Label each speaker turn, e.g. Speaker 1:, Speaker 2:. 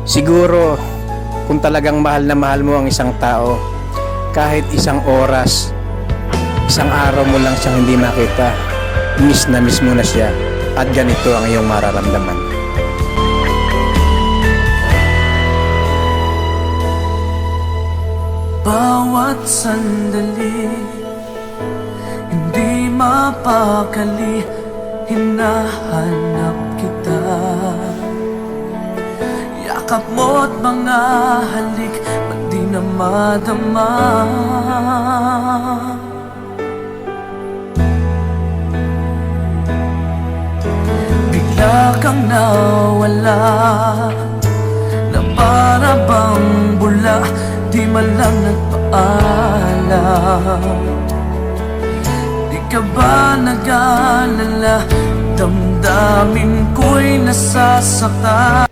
Speaker 1: Siguro, kung talagang mahal na mahal mo ang isang tao, kahit isang oras, isang araw mo lang siyang hindi makita, miss na miss mo na siya, at ganito ang iyong mararamdaman.
Speaker 2: Bawat sandali, hindi mapakali, hinahanap kita. Yakap mo't mga halik, ba't di na madama? Bigla kang nawala, na para bang bula, di man lang nagpaalam. Di ka ba nag-alala, damdamin ko'y nasasaktan?